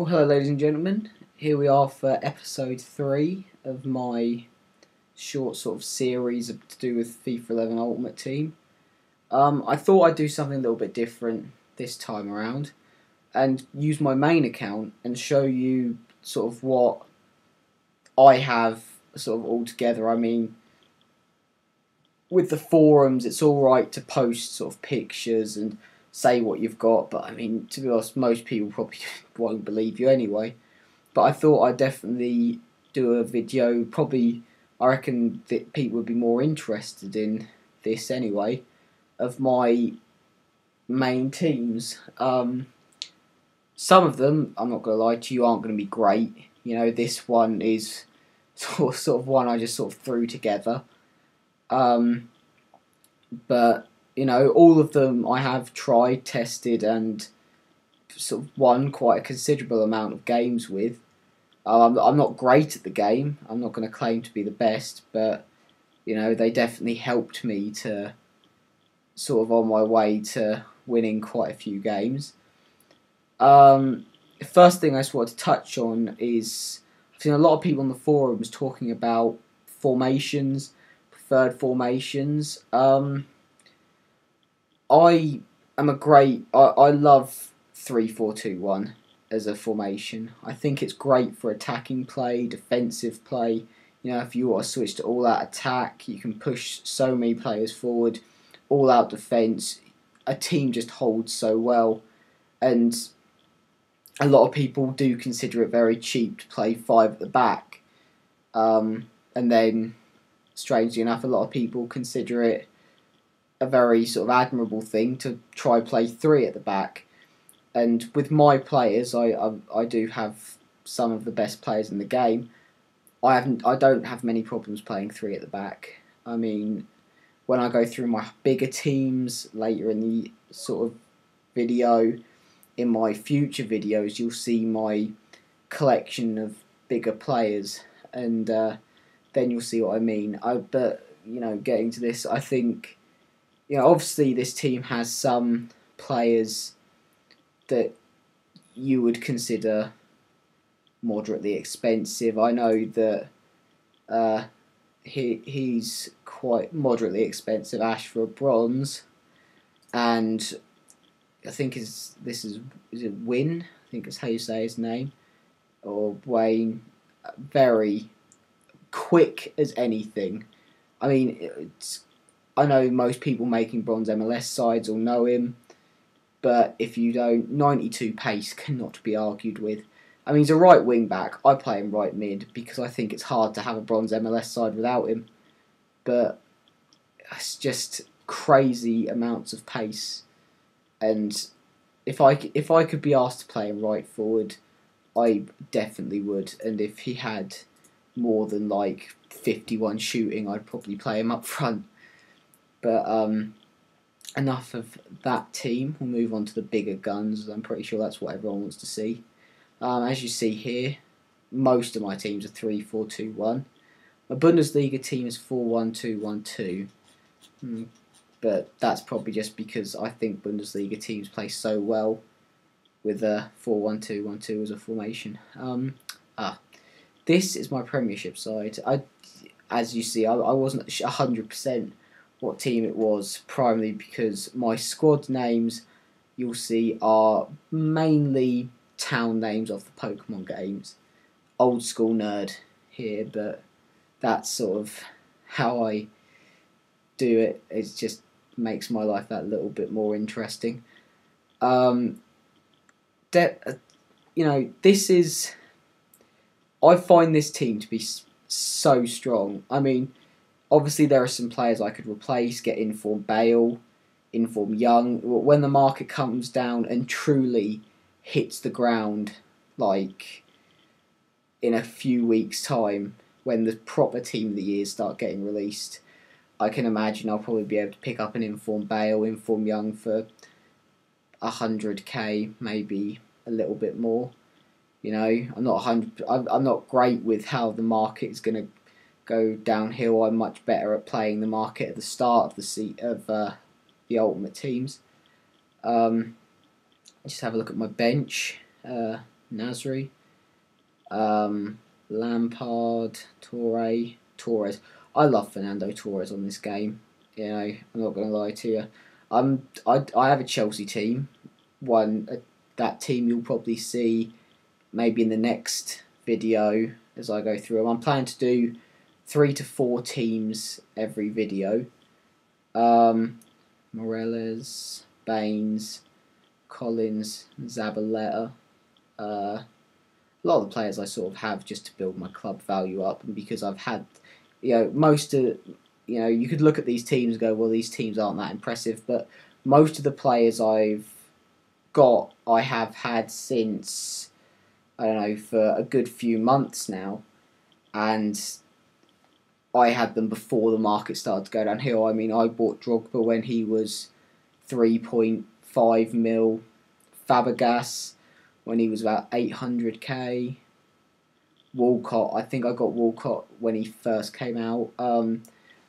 Well, hello, ladies and gentlemen. Here we are for episode 3 of my short sort of series to do with FIFA 11 Ultimate Team. I thought I'd do something a little bit different this time around and use my main account and show you sort of what I have sort of all together. I mean, with the forums, it's alright to post sort of pictures and say what you've got, but I mean, to be honest, most people probably won't believe you anyway. But I thought I'd definitely do a video. Probably, I reckon that people would be more interested in this anyway, of my main teams. Some of them, I'm not going to lie to you, aren't going to be great. You know, this one is sort of one I just sort of threw together. But, you know, all of them I have tried, tested, and sort of won quite a considerable amount of games with. I'm not great at the game. I'm not going to claim to be the best, but you know, they definitely helped me to sort of on my way to winning quite a few games. The first thing I just wanted to touch on is I've seen a lot of people on the forums talking about formations, preferred formations. I love 3-4-2-1 as a formation. I think it's great for attacking play, defensive play. You know, if you want to switch to all-out attack, you can push so many players forward. All-out defence, a team just holds so well. And a lot of people do consider it very cheap to play 5 at the back. And then, strangely enough, a lot of people consider it a very sort of admirable thing to try play 3 at the back. And with my players, I do have some of the best players in the game. I don't have many problems playing 3 at the back. I mean, when I go through my bigger teams later in the sort of video, in my future videos, you'll see my collection of bigger players, and then you'll see what I mean. But you know, getting to this, I think, you know, obviously this team has some players that you would consider moderately expensive. I know that he's quite moderately expensive, Ash, for a bronze, and I think is it Win? I think is how you say his name, or Wayne. Very quick as anything. I mean, I know most people making bronze MLS sides will know him, but if you don't, 92 pace cannot be argued with. I mean, he's a right wing back. I play him right mid because I think it's hard to have a bronze MLS side without him. But it's just crazy amounts of pace. And if I could be asked to play him right forward, I definitely would. And if he had more than like 51 shooting, I'd probably play him up front. But enough of that team. We'll move on to the bigger guns. I'm pretty sure that's what everyone wants to see. As you see here, most of my teams are 3-4-2-1. My Bundesliga team is 4-1-2-1-2. But that's probably just because I think Bundesliga teams play so well with a 4-1-2-1-2 as a formation. This is my Premiership side. As you see, I wasn't 100% what team it was, primarily because my squad names, you'll see, are mainly town names of the Pokemon games. Old school nerd here, but that's sort of how I do it. It just makes my life that little bit more interesting. You know, I find this team to be so strong. I mean, obviously there are some players I could replace, get Inform Bale, Inform Young. When the market comes down and truly hits the ground, like in a few weeks' time, when the proper team of the year start getting released, I can imagine I'll probably be able to pick up an Inform Bale, Inform Young for 100k, maybe a little bit more. You know, I'm not great with how the market is going to go downhill. I'm much better at playing the market at the start of the Ultimate teams. Just have a look at my bench. Nasri, Lampard, Torres. I love Fernando Torres on this game. You know, I'm not going to lie to you. I have a Chelsea team. That team you'll probably see maybe in the next video as I go through them. I'm planning to do 3 to 4 teams every video. Morales, Baines, Collins, Zabaleta. A lot of the players I sort of have just to build my club value up, and because I've had, most of, you could look at these teams and go, well, these teams aren't that impressive, but most of the players I have had since, I don't know, for a good few months now, and I had them before the market started to go downhill. I mean, I bought Drogba when he was 3.5 mil, Fabregas when he was about 800k, Walcott, I think I got Walcott when he first came out, Petr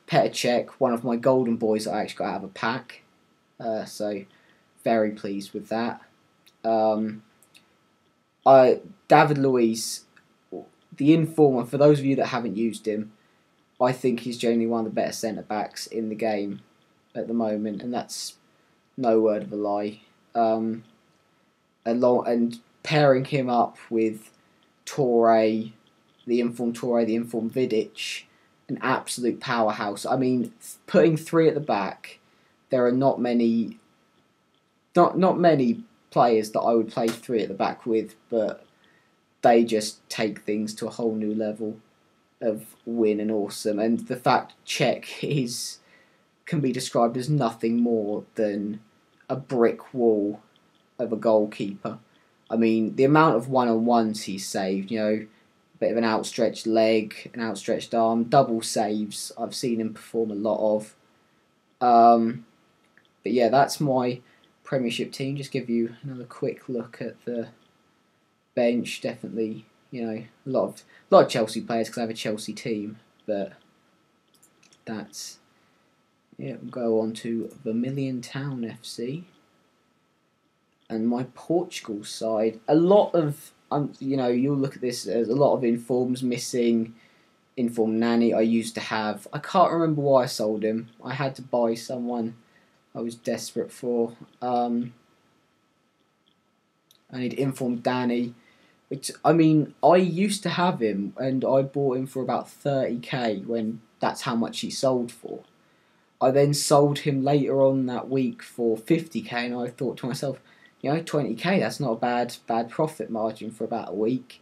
Cech, one of my golden boys that I actually got out of a pack, so very pleased with that. David Luiz, the informer, for those of you that haven't used him, I think he's generally one of the better centre-backs in the game at the moment, and that's no word of a lie. And pairing him up with the informed Vidic, an absolute powerhouse. I mean, putting 3 at the back, there are not many players that I would play 3 at the back with, but they just take things to a whole new level of win and awesome. And the fact Cech can be described as nothing more than a brick wall of a goalkeeper. I mean, the amount of one-on-ones he's saved, a bit of an outstretched leg, an outstretched arm, double saves, I've seen him perform a lot of. But yeah, that's my Premiership team. Just give you another quick look at the bench. Definitely, a lot of Chelsea players because I have a Chelsea team. But that's it. We'll go on to Vermilion Town FC. And my Portugal side, a lot of, you'll look at this as a lot of informs missing. Inform Nani I used to have. I can't remember why I sold him. I had to buy someone I was desperate for. I need Inform Danny, which, I mean, I used to have him and I bought him for about 30k when that's how much he sold for. I then sold him later on that week for 50k and I thought to myself, 20k, that's not a bad profit margin for about a week.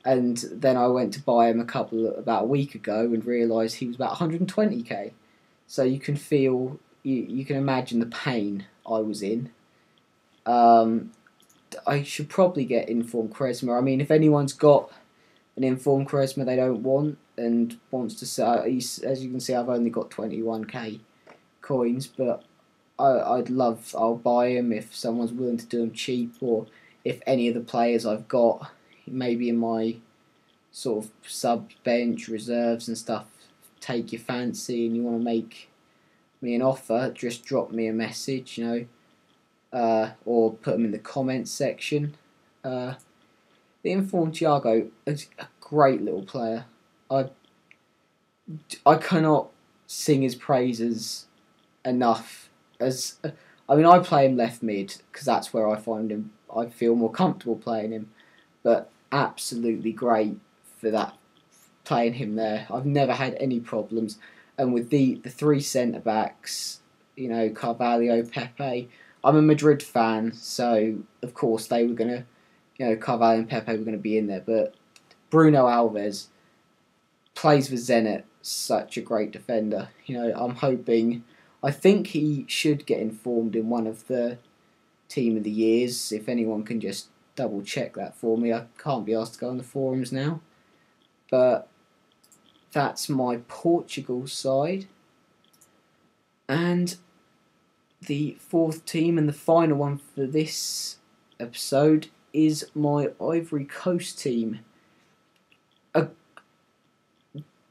And then I went to buy him about a week ago and realised he was about 120k. So you can feel, you can imagine the pain I was in. I should probably get Informed Charisma. I mean, if anyone's got an Informed Charisma they don't want and wants to sell, as you can see, I've only got 21k coins, but I'll buy him if someone's willing to do them cheap, or if any of the players I've got, maybe in my sort of sub bench reserves and stuff, take your fancy and you want to make me an offer, just drop me a message, or put them in the comments section. The Informed Thiago is a great little player. I cannot sing his praises enough. I play him left mid because that's where I find him. I feel more comfortable playing him, but absolutely great for that, playing him there. I've never had any problems, and with the 3 centre backs, Carvalho, Pepe. I'm a Madrid fan, so of course they were gonna, Carvalho and Pepe were gonna be in there, but Bruno Alves plays for Zenit, such a great defender. I think he should get informed in one of the Team of the Years. If anyone can just double check that for me. I can't be asked to go on the forums now. But that's my Portugal side. And the 4th team and the final one for this episode is my Ivory Coast team.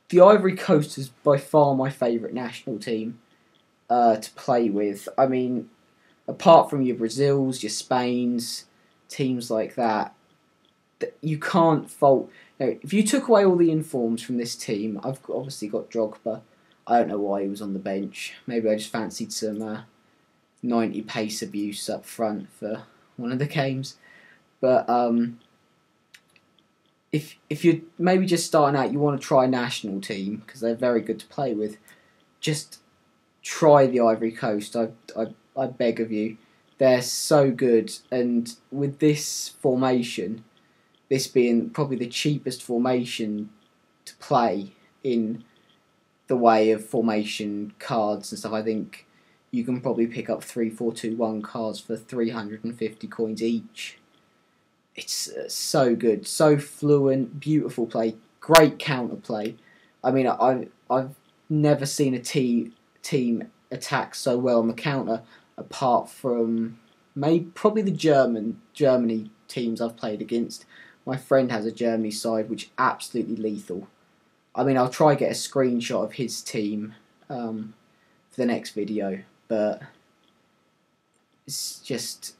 The Ivory Coast is by far my favourite national team to play with. I mean, apart from your Brazils, your Spains, teams like that, you can't fault. If you took away all the informs from this team, I've obviously got Drogba. I don't know why he was on the bench. Maybe I just fancied some 90 pace abuse up front for one of the games. But if you're maybe just starting out, you want to try a national team because they're very good to play with. Just try the Ivory Coast. I beg of you. They're so good, and with this formation, this being probably the cheapest formation to play in the way of formation cards and stuff, I think you can probably pick up 3-4-2-1 cards for 350 coins each. It's so good, so fluent, beautiful play, great counter play. I mean, I've never seen a team attack so well on the counter, apart from probably the Germany teams I've played against. My friend has a Germany side which absolutely lethal. I mean, I'll try get a screenshot of his team for the next video, but it's just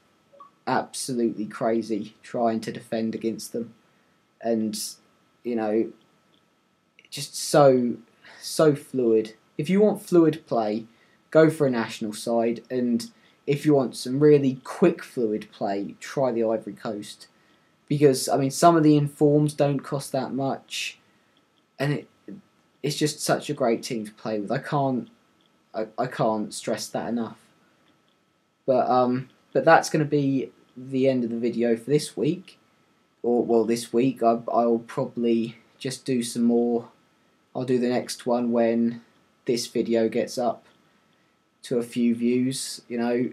absolutely crazy trying to defend against them, and you know, just so fluid. If you want fluid play, go for a national side, and if you want some really quick fluid play, try the Ivory Coast, because I mean some of the informs don't cost that much, and it's just such a great team to play with. I can't stress that enough. But that's going to be the end of the video for this week. Or, well, this week. I'll probably just do some more. I'll do the next one when this video gets up to a few views. You know,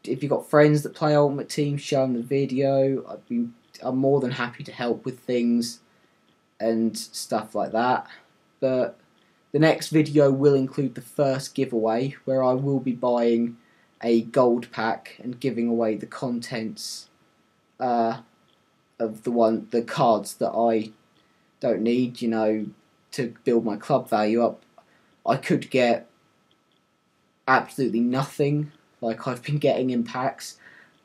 if you've got friends that play Ultimate Team, show them the video. I'm more than happy to help with things and stuff like that. But the next video will include the first giveaway, where I will be buying a gold pack and giving away the contents of the cards that I don't need, you know, to build my club value up. I could get absolutely nothing like I've been getting in packs,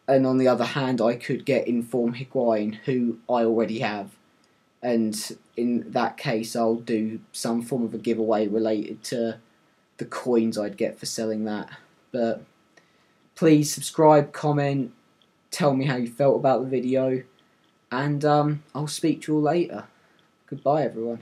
and on the other hand I could get Inform Higuain, who I already have, and in that case I'll do some form of a giveaway related to the coins I'd get for selling that. But please subscribe, comment, tell me how you felt about the video, and I'll speak to you all later. Goodbye everyone.